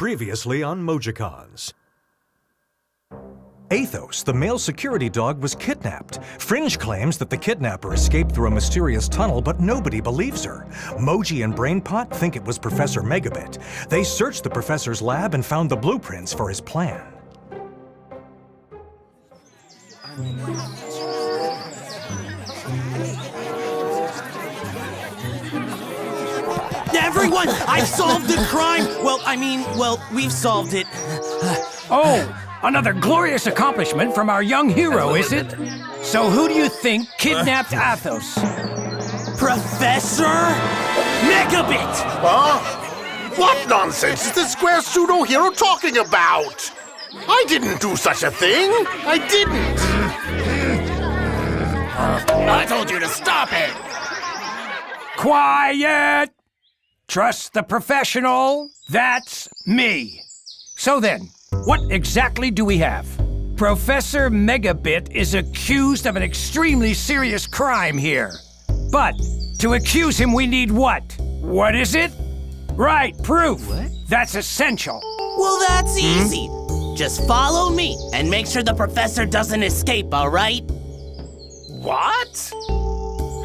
Previously on Mojicons. Athos, the male security dog, was kidnapped. Fringe claims that the kidnapper escaped through a mysterious tunnel, but nobody believes her. Moji and Brainpot think it was Professor Megabit. They searched the professor's lab and found the blueprints for his plan. Everyone, I've solved the crime! We've solved it. Oh, another glorious accomplishment from our young hero, is it? So who do you think kidnapped Athos? Professor Megabit! Huh? What nonsense is this square pseudo-hero talking about? I didn't do such a thing! I didn't! I told you to stop it! Quiet! Trust the professional. That's me. So then, what exactly do we have? Professor Megabit is accused of an extremely serious crime here. But to accuse him, we need what? What is it? Right, proof. What? That's essential. Well, that's easy. Just follow me and make sure the professor doesn't escape, all right? What?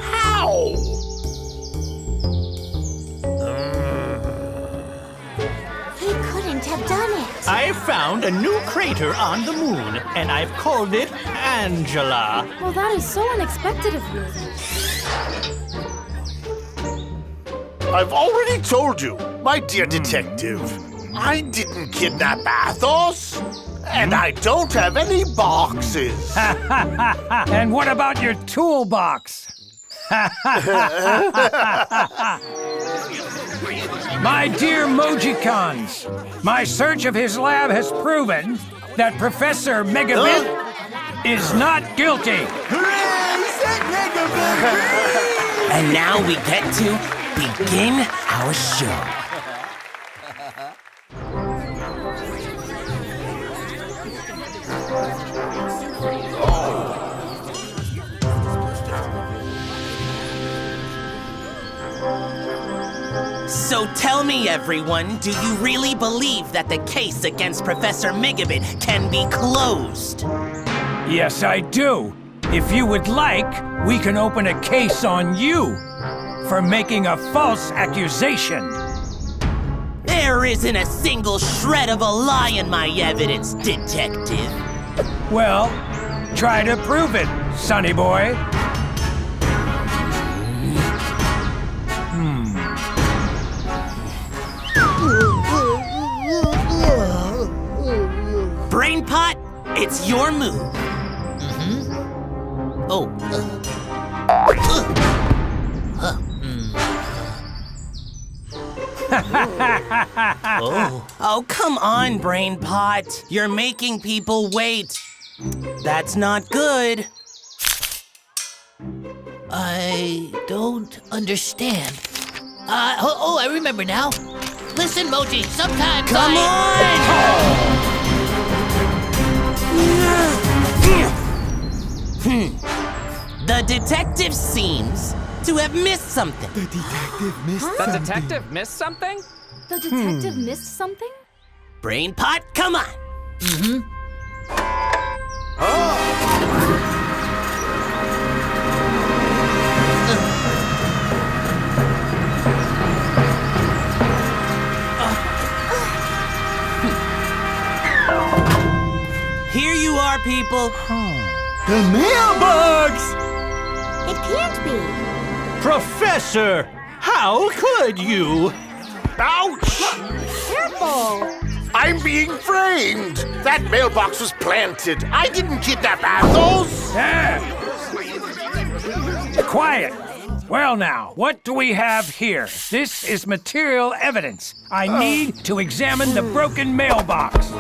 How? He couldn't have done it. I found a new crater on the moon, and I've called it Angela. Well, that is so unexpected of you. I've already told you, my dear detective, I didn't kidnap Athos, and I don't have any boxes. And what about your toolbox? My dear Mojicons, my search of his lab has proven that Professor Megabit is not guilty. And now we get to begin our show. So tell me, everyone, do you really believe that the case against Professor Megabit can be closed? Yes, I do. If you would like, we can open a case on you for making a false accusation. There isn't a single shred of a lie in my evidence, detective. Well, try to prove it, sonny boy. Brainpot, it's your move. Oh. Oh, come on, Brainpot. You're making people wait. That's not good. I don't understand. I remember now. Listen, Moji, sometimes Come on! The detective seems to have missed something. The detective missed something? The detective missed something? Brainpot, come on! Here you are, people. The mailbox! It can't be. Professor, how could you? Ouch! Careful. I'm being framed! That mailbox was planted. I didn't kidnap Athos! Quiet. Well now, what do we have here? This is material evidence. I need to examine the broken mailbox.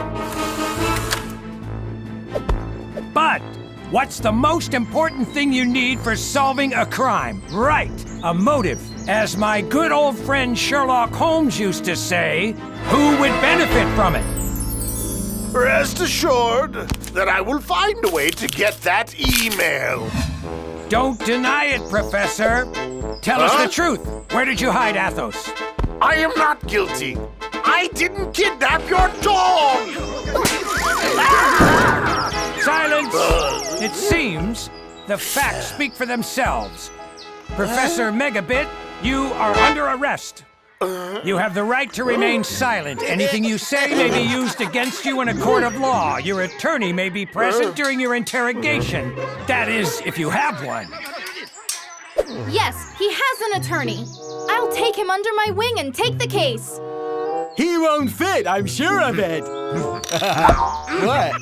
But what's the most important thing you need for solving a crime? Right, a motive. As my good old friend Sherlock Holmes used to say, who would benefit from it? Rest assured that I will find a way to get that email. Don't deny it, Professor. Tell us the truth. Where did you hide Athos? I am not guilty. I didn't kidnap your dog! Silence! It seems the facts speak for themselves. Professor Megabit, you are under arrest. You have the right to remain silent. Anything you say may be used against you in a court of law. Your attorney may be present during your interrogation. That is, if you have one. Yes, he has an attorney. I'll take him under my wing and take the case. He won't fit, I'm sure of it. What?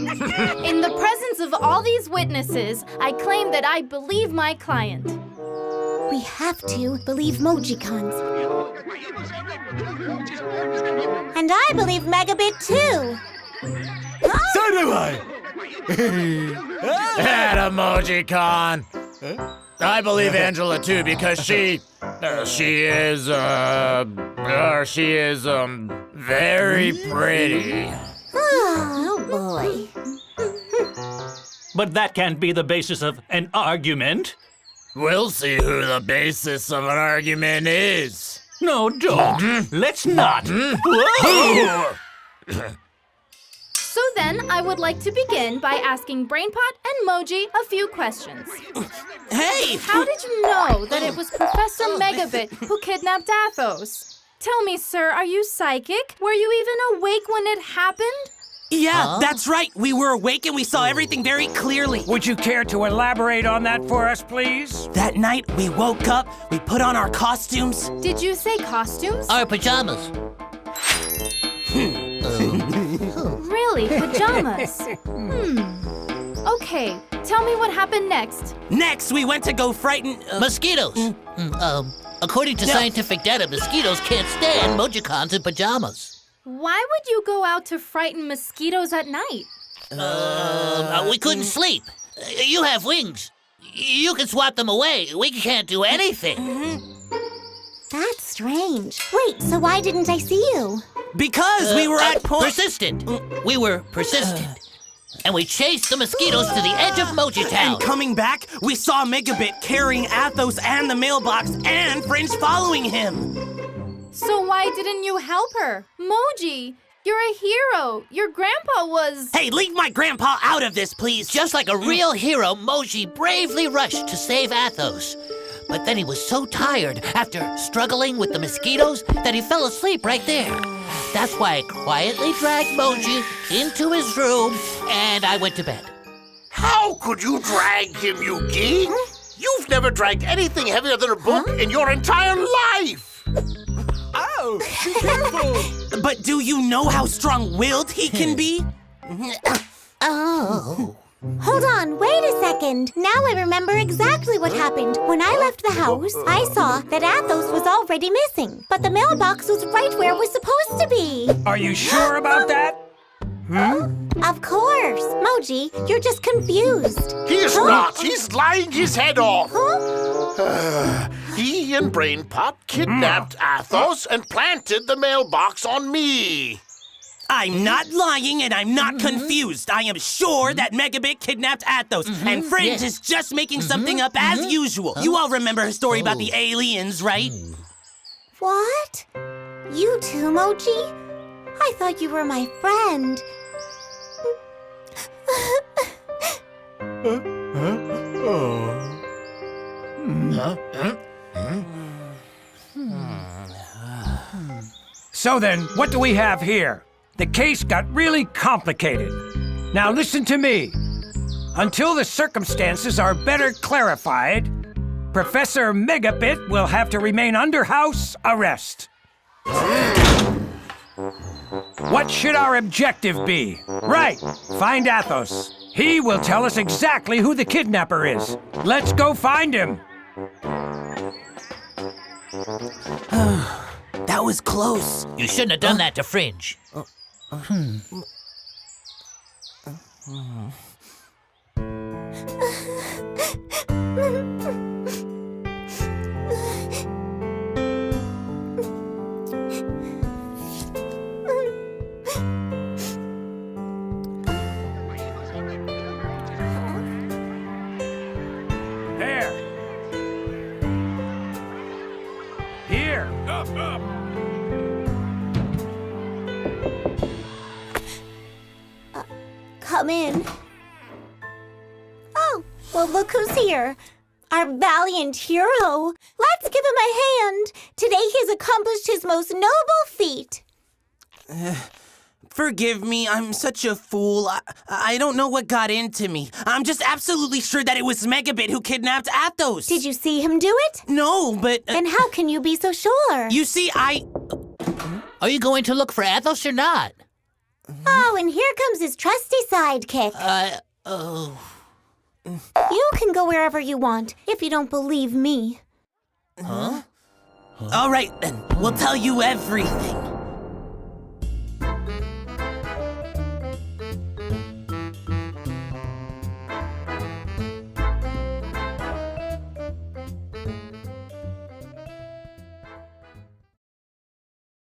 In the presence of all these witnesses, I claim that I believe my client. We have to believe Mojicons. And I believe Megabit too. So do I. Atta Mojicon. I believe Angela too because she is very pretty. Oh boy. But that can't be the basis of an argument. We'll see who the basis of an argument is. No, don't. Let's not. Whoa! So then, I would like to begin by asking Brainpot and Moji a few questions. Hey! How did you know that it was Professor Megabit who kidnapped Athos? Tell me, sir, are you psychic? Were you even awake when it happened? Yeah, that's right. We were awake and we saw everything very clearly. Would you care to elaborate on that for us, please? That night, we woke up, we put on our costumes. Did you say costumes? Our pajamas. Really, pajamas? Okay, tell me what happened next. Next, we went to go frighten... Mosquitoes. According to scientific data, mosquitoes can't stand Mojicons in pajamas. Why would you go out to frighten mosquitoes at night? We couldn't sleep. You have wings. You can swat them away. We can't do anything. That's strange. Wait, so why didn't I see you? Because we were at point... Persistent. We were persistent. And we chased the mosquitoes to the edge of Moji Town. And coming back, we saw Megabit carrying Athos and the mailbox and Fringe following him. So why didn't you help her? Moji, you're a hero. Your grandpa was... Hey, leave my grandpa out of this, please. Just like a real hero, Moji bravely rushed to save Athos. But then he was so tired after struggling with the mosquitoes that he fell asleep right there. That's why I quietly dragged Moji into his room and I went to bed. How could you drag him, you geek? You've never dragged anything heavier than a book in your entire life! Oh, be careful! But do you know how strong-willed he can be? Oh. Hold on, wait a second. Now I remember exactly what happened. When I left the house, I saw that Athos was already missing. But the mailbox was right where it was supposed to be. Are you sure about that? Of course. Moji, you're just confused. He's not. He's lying his head off. Huh? He and Brainpot kidnapped Athos and planted the mailbox on me. I'm not lying and I'm not confused. I am sure that Megabit kidnapped Athos, and Fringe is just making something up as usual. You all remember her story about the aliens, right? What? You too, Moji? I thought you were my friend. So then, what do we have here? The case got really complicated. Now listen to me. Until the circumstances are better clarified, Professor Megabit will have to remain under house arrest. What should our objective be? Right, find Athos. He will tell us exactly who the kidnapper is. Let's go find him. That was close. You shouldn't have done that to Fringe. There. Here. come in. Oh, well, look who's here. Our valiant hero. Let's give him a hand. Today he has accomplished his most noble feat. Forgive me, I'm such a fool. I don't know what got into me. I'm just absolutely sure that it was Megabit who kidnapped Athos. Did you see him do it? No, but... Then how can you be so sure? You see, Are you going to look for Athos or not? Oh, and here comes his trusty sidekick. You can go wherever you want, if you don't believe me. All right, then. We'll tell you everything.